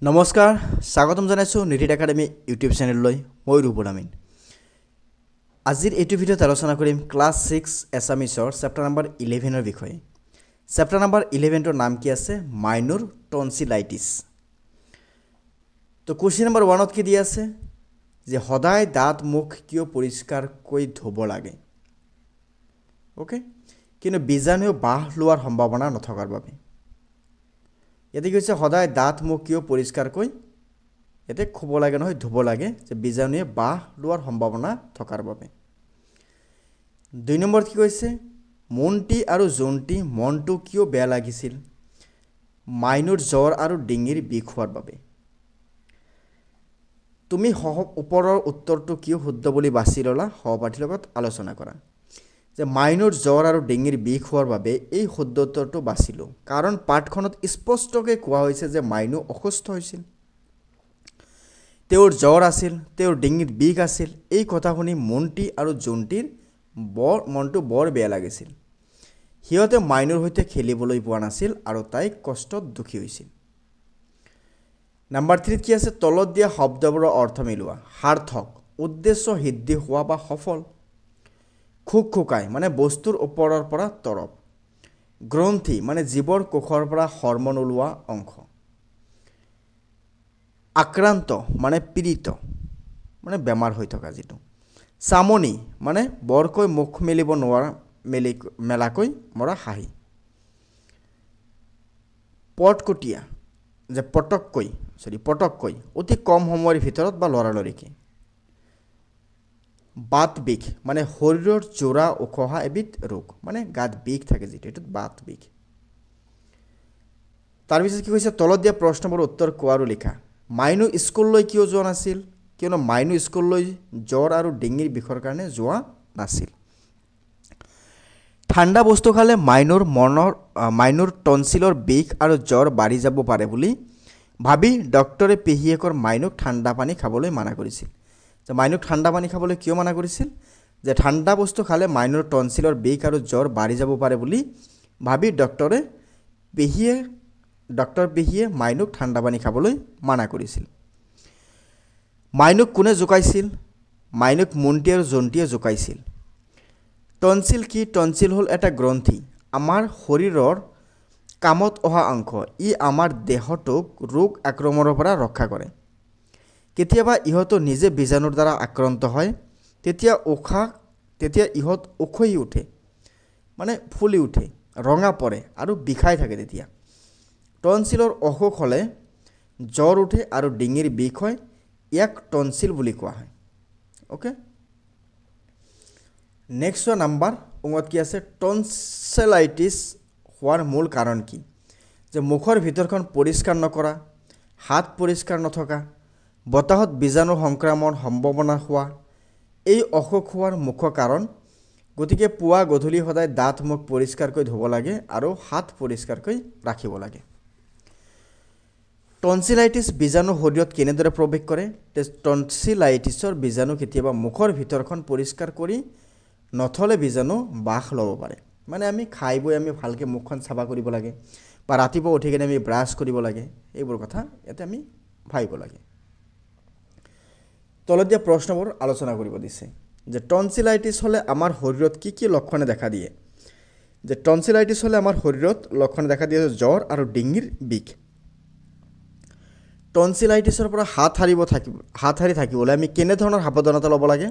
নমস্কাৰ স্বাগতম জনাইছোঁ নিটিড একাডেমি ইউটিউব চেনেললৈ মই ৰূপল আমিন আজিৰ এইটো ভিডিঅ'ত আলোচনা কৰিম ক্লাছ 6 এছামিছৰ চেপ্টাৰ নম্বৰ 11ৰ বিষয়ে চেপ্টাৰ নম্বৰ 11ৰ নাম কি আছে মাইনৰ টনচিলাইটিছ তো কোৱেশ্চন নম্বৰ 1ত কি দিয়া আছে যে সদায় দাঁত মুখ কিয় পৰিষ্কাৰ কৰি ধুব লাগে ওকে কিন্তু বীজাণুৱে বাহ লোৱাৰ সম্ভাৱনা নথকাৰ বাবে ইয়াতে কৈছে সদায় দাঁত মুখ কিয় পৰিষ্কাৰ কৰি এতে খুব লাগে নহয় ধুব লাগে যে বীজাণুৱে বাহ লোৱাৰ সম্ভাৱনা থকাৰ বাবে 2 নম্বৰ কি কৈছে মন্টি আৰু জন্টি মনটো কিয় বেয়া লাগিছিল মাইনৰ জ্বৰ আৰু ডিঙিৰ বিষ হোৱাৰ বাবে তুমি ওপৰৰ উত্তৰটো কিয় শুদ্ধ বুলি বাছি ললা সহপাঠীৰ লগত আলোচনা কৰা যে মাইনৰ জ্বৰ আৰু ডিঙিৰ বিষ হোৱাৰ বাবে এই শুদ্ধ উত্তৰটো বাছিলো কাৰণ পাঠখনত স্পষ্টকৈ কোৱা হৈছে যে মাইনু অসুস্থ হৈছিল তেওঁৰ জ্বৰ আছিল তেওঁৰ ডিঙিৰ বিষ আছিল এই কথা শুনি মন্টি আৰু জন্টিৰ মনটো বৰ বেয়া লাগিছিল হিয়তে মাইনুৰ হৈতে খেলিবলৈ পোৱা নাছিল আৰু তাই কষ্টত দুখী হৈছিল নাম্বাৰ 3 কি আছে তলত দিয়া শব্দবোৰৰ অৰ্থ মিলোৱা সাৰ্থক উদ্দেশ্য সিদ্ধি হোৱা বা সফল খুকাই মানে বস্তুৰ ওপৰৰ পৰা তৰপ গ্ৰন্থি মানে জীৱৰ কোষৰ পৰা হৰমন ওলোৱা অংশ আক্ৰান্ত মানে পীড়িত মানে বেমাৰ হৈ থকা যেটো সামনি মানে বৰকৈ মুখ মেলিব নোৱাৰা মেলাকৈ মৰা হাঁহি পটকটীয়া যে পটককৈ অতি কম সময়ৰ ভিতৰত বা লৰালৰিকে বাত বিষ মানে শৰীৰৰ জোৰা উখহা এবিধ ৰোগ মানে গাত বিষ থাকে যেটো এটো বাত বিষ তাৰ পিছত কি কৈছে তলত দিয়া প্ৰশ্নবোৰ উত্তৰ কোৱাৰো লিখা মাইনু স্কুললৈ কিয় যোৱা নাছিল কিয়নো মাইনু স্কুললৈ জ্বৰ আৰু ডিঙিৰ বিষৰ কাৰণে যোৱা নাছিল ঠাণ্ডা বস্তু খালে মাইনুৰ টনচিলৰ বিষ আৰু জ্বৰ বাঢ়ি যাব পাৰে বুলি ভাবি ডক্টৰে পেহিয়েকৰ মাইনুক ঠাণ্ডা পানী খাবলৈ মানা কৰিছিল যে মাইনুক ঠাণ্ডা পানী খাবলৈ কিয় মানা কৰিছিল যে ঠাণ্ডা বস্তু খালে মাইনুৰ টনচিলৰ বিষ আৰু জ্বৰ বাঢ়ি যাব পাৰে বুলি ভাবি ডক্টৰ পেহিয়ে মাইনুক ঠাণ্ডা পানী খাবলৈ মানা কৰিছিল মাইনুক কোনে জোকাইছিল মাইনুক মন্টি আৰু জন্টিয়ে জোকাইছিল টনচিল কি টনচিল হ'ল এটা গ্ৰন্থি আমাৰ শৰীৰৰ কামত অহা অংশ ই আমাৰ দেহটোক ৰোগ আক্ৰমণৰ পৰা ৰক্ষা কৰে কেতিয়াবা ইহত নিজে বীজাণুৰ দ্বাৰা আক্ৰান্ত হয় তেতিয়া ইহত উখহি উঠে মানে ফুলি উঠে ৰঙা পৰে আৰু বিষাই থাকে তেতিয়া টনচিলৰ অসুখ হ'লে জ্বৰ উঠে আৰু ডিঙিৰ বিষ হয় ইয়াক টনচিল বুলি কোৱা হয় ওকে নেক্সট নাম্বাৰ উঙত কি আছে টনচিলাইটিছ হোৱাৰ মূল কাৰণ কি যে মুখৰ ভিতৰখন পৰিষ্কাৰ নকৰা হাত পৰিষ্কাৰ নথকা বতাহত বীজাণু সংক্ৰমণ সম্ভাৱনা হোৱা এই অসুখ হোৱাৰ মুখ্য কাৰণ গতিকে পুৱা গধূলি সদায় দাঁত মুখ পৰিষ্কাৰকৈ ধুব লাগে আৰু হাত পৰিষ্কাৰকৈ ৰাখিব লাগে টনচিলাইটিছ বীজাণু শৰীৰত কেনেদৰে প্ৰৱেশ কৰে টনচিলাইটিছৰ বীজাণু কেতিয়াবা মুখৰ ভিতৰখন পৰিষ্কাৰ কৰি নথলে বীজাণু বাস ল'ব পাৰে মানে আমি খাই বৈ আমি ভালকৈ মুখখন চাফা কৰিব লাগে বা ৰাতিপুৱা উঠি কিনে আমি ব্ৰাছ কৰিব লাগে এইবোৰ কথা ইয়াতে আমি ভাবিব লাগে তলত দিয়া প্ৰশ্নবোৰ আলোচনা কৰিব দিছে যে টনচিলাইটিছ হ'লে আমাৰ শৰীৰত কি লক্ষণে দেখা দিয়ে যে টনচিলাইটিছ হ'লে আমাৰ শৰীৰত লক্ষণে দেখা দিয়ে জ্বৰ আৰু ডিঙিৰ বিষ টনচিলাইটিছৰ পৰা হাত সাৰি থাকিবলৈ আমি কেনে ধৰণৰ সাৱধানতা ল'ব লাগে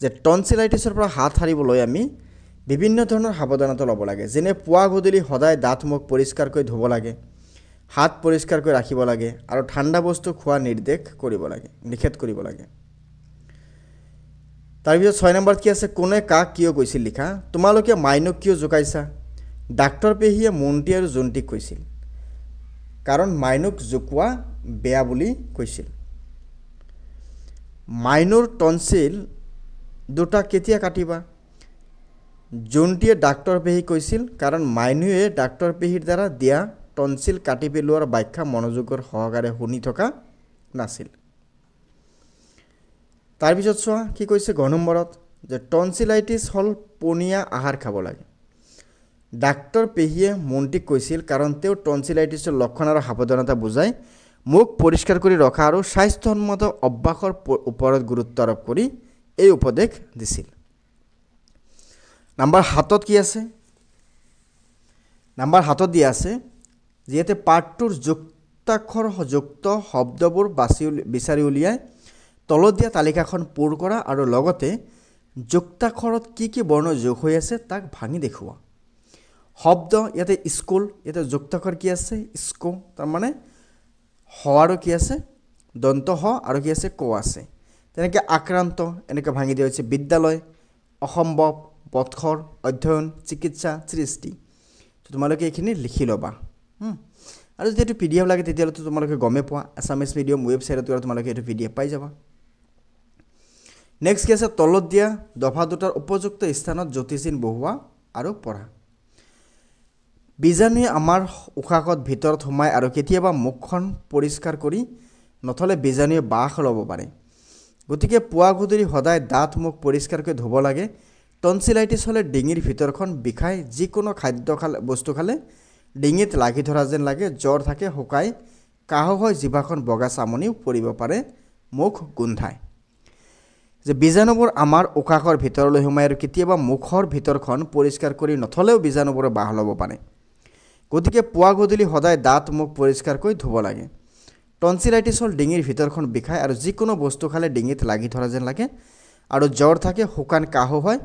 যে টনচিলাইটিছৰ পৰা হাত সাৰিবলৈ আমি বিভিন্ন ধৰণৰ সাৱধানতা ল'ব লাগে যেনে পুৱা গধূলি সদায় দাঁত মুখ পৰিষ্কাৰকৈ ধুব লাগে হাত পৰিষ্কাৰকৈ ৰাখিব লাগে আৰু ঠাণ্ডা বস্তু খোৱা নিষেধ কৰিব লাগে তাৰ পিছত 6 নম্বৰত কি আছে কোনে কাক কিয় কৈছিল লিখা তোমালোকে মাইনুক কিয় জোকাইছা ডাক্তৰ পেহিয়ে মন্টি আৰু জন্টিক কৈছিল কাৰণ মাইনুক জোকোৱা বেয়া বুলি কৈছিল মাইনুৰ টনচিল দুটা কেতিয়া কাটিবা জন্টিয়ে ডাক্তৰ পেহী কৈছিল কাৰণ মাইনুৱে ডাক্তৰ পেহীৰ দ্বাৰা দিয়া টনচিল কাটি পেলোৱাৰ ব্যাখ্যা মনোযোগৰ সহকাৰে শুনি থকা নাছিল তাৰ পিছত চোৱা কি কৈছে ঘ নম্বৰত যে টনচিলাইটিছ হ'ল পনীয়া আহাৰ খাব লাগে ডাক্তৰ পেহিয়ে মন্টিক কৈছিল কাৰণ তেওঁ টনচিলাইটিছৰ লক্ষণ আৰু সাৱধানতা বুজাই মুখ পৰিষ্কাৰ কৰি ৰখা আৰু স্বাস্থ্যসন্মত অভ্যাসৰ ওপৰত গুৰুত্ব আৰোপ কৰি এই উপদেশ দিছিল। নাম্বাৰ 7ত কি আছে? নাম্বাৰ 7ত দিয়া আছে যিহেতু পাঠটোৰ যুক্তাক্ষৰযুক্ত শব্দবোৰ বিচাৰি উলিয়াই তলত দিয়া তালিকাখন পূৰ কৰা আৰু লগতে যুক্তাক্ষৰত কি কি বৰ্ণ যোগ হৈ আছে তাক ভাঙি দেখুওৱা। শব্দ ইয়াতে স্কুল, ইয়াতে যুক্তাক্ষৰ কি আছে? স্কো, তাৰমানে হ আৰু কি আছে? দন্ত হ আৰু কি আছে? ক আছে। তেনেকৈ আক্ৰান্ত এনেকৈ ভাঙি দিয়া হৈছে। বিদ্যালয়, অসম্ভৱ, পথখৰ, অধ্যয়ন, চিকিৎসা, সৃষ্টি। তোমালোকে এইখিনি লিখি ল'বা। আৰু যদি এইটো PDF লাগে তেতিয়াহ'লে তোমালোকে গমে পোৱা, আছামিজ মিডিয়াম ৱেবছাইটত গ'লে তোমালোকে এইটো PDF পাই যাবা। নেক্সট কি আছে? তলত দিয়া দফা দুটাৰ উপযুক্ত স্থানত জ্যোতিচিহ্ন বহুৱা আৰু পঢ়া। বীজাণুৱে আমাৰ উশাহত ভিতৰত সোমায় আৰু কেতিয়াবা মুখখন পৰিষ্কাৰ কৰি নথ'লে বীজাণুৱে বাস ল'ব পাৰে। গতিকে পুৱা গধূলি সদায় দাঁত মুখ পৰিষ্কাৰকৈ ধুব লাগে। টনচিলাইটিছ হ'লে ডিঙিৰ ভিতৰখন বিষাই, যিকোনো বস্তু খালে ডিঙিত লাগি ধৰা যেন লাগে, জ্বৰ থাকে, শুকাই, কাহ হয়, জিভাখন বগা চামনিও পৰিব পাৰে, মুখ গোন্ধায়। যে বীজাণুবোৰ আমাৰ উশাহৰ ভিতৰলৈ সোমায় আৰু কেতিয়াবা মুখৰ ভিতৰখন পৰিষ্কাৰ কৰি নথ'লেও বীজাণুবোৰে বাহ ল'ব পাৰে। গতিকে পুৱা গধূলি সদায় দাঁত মুখ পৰিষ্কাৰকৈ ধুব লাগে। টনচিলাইটিছ হ'ল ডিঙিৰ ভিতৰখন বিষায় আৰু যিকোনো বস্তু খালে ডিঙিত লাগি ধৰা যেন লাগে আৰু জ্বৰ থাকে, শুকান কাহ হয়,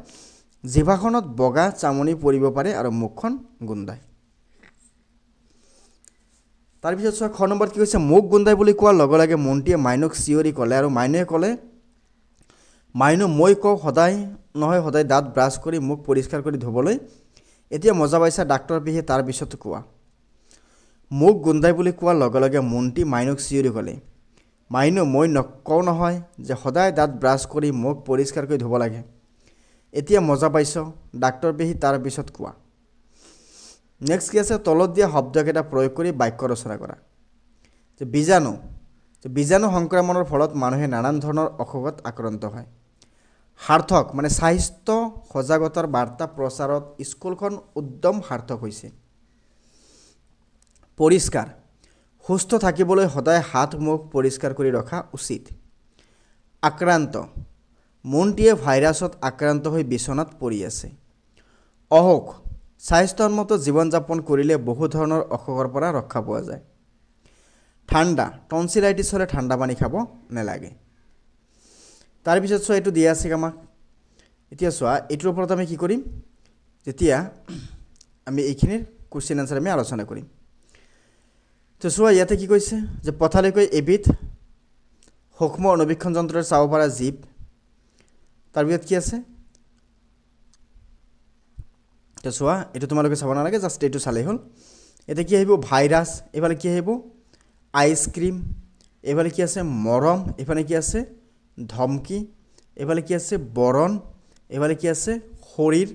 জিভাখনত বগা চামনি পৰিব পাৰে আৰু মুখখন গোন্ধায়। তাৰপিছত চোৱা খ নম্বৰত কি কৈছে? মুখ গোন্ধায় বুলি কোৱাৰ লগে লগে মন্ত্ৰীয়ে মাইনুক চিঞৰি ক'লে আৰু মাইনুৱে ক'লে, মাইনু মই কওঁ সদায় নহয় সদায় দাঁত ব্ৰাছ কৰি মুখ পৰিষ্কাৰ কৰি ধুবলৈ। এতিয়া মজা পাইছা ডাক্তৰ পেহীয়ে, তাৰপিছত কোৱা। মুখ গোন্ধায় বুলি কোৱাৰ লগে লগে মন্ত্ৰী মাইনুক চিঞৰি ক'লে, মাইনু মই নকওঁ নহয় যে সদায় দাঁত ব্ৰাছ কৰি মুখ পৰিষ্কাৰ কৰি ধুব লাগে। এতিয়া মজা পাইছ ডাক্তৰ পেহী, তাৰপিছত কোৱা। নেক্সট কি আছে? তলত দিয়া শব্দকেইটা প্ৰয়োগ কৰি বাক্য ৰচনা কৰা। যে বীজাণু সংক্ৰমণৰ ফলত মানুহে নানান ধৰণৰ অসুখত আক্ৰান্ত হয়। সাৰ্থক মানে স্বাস্থ্য সজাগতাৰ বাৰ্তা প্ৰচাৰত স্কুলখন উদ্যম সাৰ্থক হৈছে। পৰিষ্কাৰ, সুস্থ থাকিবলৈ সদায় হাত মুখ পৰিষ্কাৰ কৰি ৰখা উচিত। আক্ৰান্ত, মন্ত্ৰীয়ে ভাইৰাছত আক্ৰান্ত হৈ বিচনাত পৰি আছে। অসুখ, স্বাস্থ্যসন্মত জীৱন যাপন কৰিলে বহু ধৰণৰ অসুখৰ পৰা ৰক্ষা পোৱা যায়। ঠাণ্ডা, টনচিলাইটিছ হ'লে ঠাণ্ডা পানী খাব নালাগে। তাৰপিছত চোৱা এইটো দিয়া আছে আমাক। এতিয়া চোৱা এইটোৰ ওপৰত আমি কি কৰিম? যেতিয়া আমি এইখিনিৰ কুৱেশ্যন এনচাৰ আমি আলোচনা কৰিম। তো চোৱা ইয়াতে কি কৈছে? যে পথালিকৈ এবিধ সূক্ষ্ম অনুবীক্ষণ যন্ত্ৰৰ চাব পৰা জীৱ। তাৰপিছত কি আছে? তো চোৱা এইটো তোমালোকে চাব নালাগে, জাষ্ট এইটো চালেই হ'ল। এতিয়া কি আহিব? ভাইৰাছ, এইফালে কি আহিব? আইচক্ৰীম, এইফালে কি আছে? মৰম, এইফালে কি আছে? ধমকি, এইফালে কি আছে? বৰণ, এইফালে কি আছে? শৰীৰ,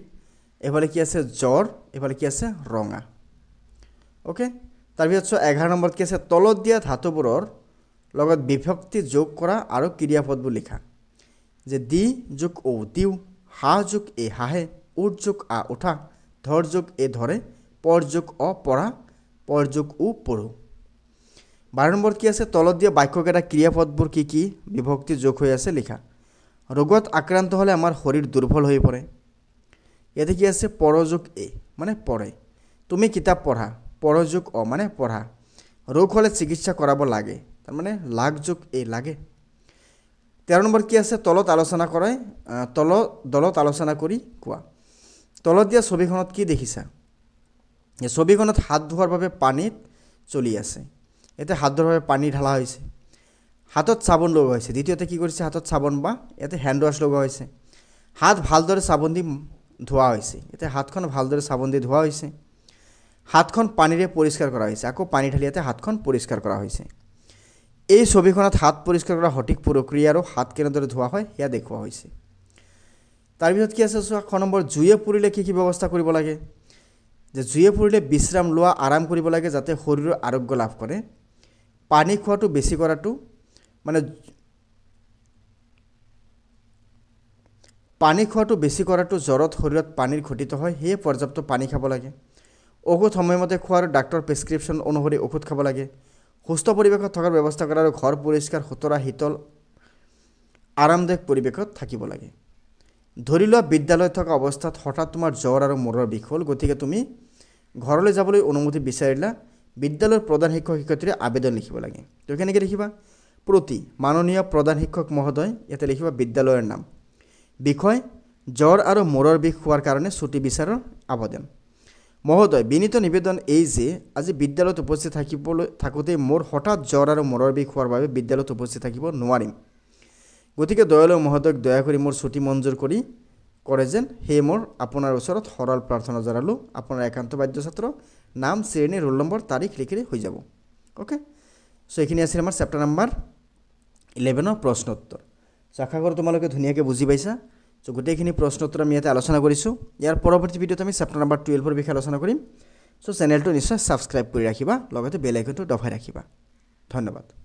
এইফালে কি আছে? জ্বৰ, এইফালে কি আছে? ৰঙা। অ'কে, তাৰপিছত চোৱা 11 নম্বৰত কি আছে? তলত দিয়া ধাতুবোৰৰ লগত বিভক্তি যোগ কৰা আৰু ক্ৰিয়াপদবোৰ লিখা। যে দি যোগ ঔ দিওঁ, হা যোগ এ হাঁহে, উঠ যোগ আ উঠা, ধৰ যোগ এ ধৰে, পৰ যোগ অ পৰা, পৰ যোগ উ পঢ়ো। 12 নম্বৰত কি আছে? তলত দিয়া বাক্যকেইটা ক্ৰিয়াপদবোৰ কি কি বিভক্তি যোগ হৈ আছে লিখা। ৰোগত আক্ৰান্ত হ'লে আমাৰ শৰীৰ দুৰ্বল হৈ পৰে। ইয়াতে কি আছে? পৰ যোগ এ মানে পঢ়ে। তুমি কিতাপ পঢ়া, পৰ যোগ অ মানে পঢ়া। ৰোগ হ'লে চিকিৎসা কৰাব লাগে, তাৰমানে লাগ যোগ এ লাগে। 13 নম্বৰ কি আছে? দলত আলোচনা কৰি কোৱা। তলত দিয়া ছবিখনত কি দেখিছা? এই ছবিখনত হাত ধোৱাৰ বাবে পানীত চলি আছে। ইয়াতে হাত ধোৱাৰ বাবে পানী ঢালা হৈছে। হাতত চাবোন লগোৱা হৈছে। দ্বিতীয়তে কি কৰিছে? হাতত চাবোন বা ইয়াতে হেণ্ড ৱাছ লগোৱা হৈছে। হাত ভালদৰে চাবোন দি ধোৱা হৈছে। ইয়াতে হাতখন ভালদৰে চাবোন দি ধোৱা হৈছে। হাতখন পানীৰে পৰিষ্কাৰ কৰা হৈছে। আকৌ পানী ঢালি ইয়াতে হাতখন পৰিষ্কাৰ কৰা হৈছে। এই ছবিখনত হাত পৰিষ্কাৰ কৰা সঠিক প্ৰক্ৰিয়া আৰু হাত কেনেদৰে ধোৱা হয় সেয়া দেখুওৱা হৈছে। তাৰপিছত কি আছে চোৱা? খ নম্বৰ, জুয়ে পুৰিলে কি কি ব্যৱস্থা কৰিব লাগে? যে জুয়ে পুৰিলে বিশ্ৰাম লোৱা, আৰাম কৰিব লাগে যাতে শৰীৰৰ আৰোগ্য লাভ কৰে। পানী খোৱাটো বেছি কৰাটো মানে জ্বৰত শৰীৰত পানীৰ ঘটিত হয়, সেয়ে পৰ্যাপ্ত পানী খাব লাগে। ঔষধ সময়মতে খোৱা আৰু ডাক্তৰ প্ৰেছক্ৰিপশ্যন অনুসৰি ঔষধ খাব লাগে। সুস্থ পৰিৱেশত থকাৰ ব্যৱস্থা কৰা আৰু ঘৰ পৰিষ্কাৰ সুতৰা শীতল আৰামদায়ক পৰিৱেশত থাকিব লাগে ধৰি লোৱা বিদ্যালয়ত থকা অৱস্থাত হঠাৎ তোমাৰ জ্বৰ আৰু মূৰৰ বিষ হ'ল গতিকে তুমি ঘৰলৈ যাবলৈ অনুমতি বিচাৰিলা বিদ্যালয়ৰ প্ৰধান শিক্ষক শিক্ষয়িত্ৰীয়ে আবেদন লিখিব লাগে তো কেনেকৈ লিখিবা প্ৰতি মাননীয় প্ৰধান শিক্ষক মহোদয় ইয়াতে লিখিবা বিদ্যালয়ৰ নাম বিষয় জ্বৰ আৰু মূৰৰ বিষ হোৱাৰ কাৰণে ছুটি বিচাৰৰ আবেদন মহোদয় বিনীত নিবেদন এই যে আজি বিদ্যালয়ত উপস্থিত থাকোঁতে মোৰ হঠাৎ জ্বৰ আৰু মূৰৰ বিষ হোৱাৰ বাবে বিদ্যালয়ত উপস্থিত থাকিব নোৱাৰিম গতিকে দয়ালু মহোদয়ক দয়া কৰি মোৰ ছুটি মঞ্জুৰ কৰে যেন সেয়ে মোৰ আপোনাৰ ওচৰত সৰল প্ৰাৰ্থনা জনালোঁ আপোনাৰ একান্ত বাধ্য ছাত্ৰ নাম শ্ৰেণী ৰোল নম্বৰ তাৰিখ লিখিলে হৈ যাব ওকে সো এইখিনি আছিল আমাৰ চেপ্টাৰ নাম্বাৰ 11 প্ৰশ্ন উত্তৰ সো আশা কৰোঁ তোমালোকে ধুনীয়াকৈ বুজি পাইছা সো গোটেইখিনি প্ৰশ্ন উত্তৰ আমি ইয়াতে আলোচনা কৰিছোঁ ইয়াৰ পৰৱৰ্তী ভিডিঅ'ত আমি চেপ্টাৰ নাম্বাৰ 12 বিষয়ে আলোচনা কৰিম সো চেনেলটো নিশ্চয় সাবস্ক্ৰাইব কৰি ৰাখিবা লগতে বেল আইকনটো দবাই ৰাখিবা ধন্যবাদ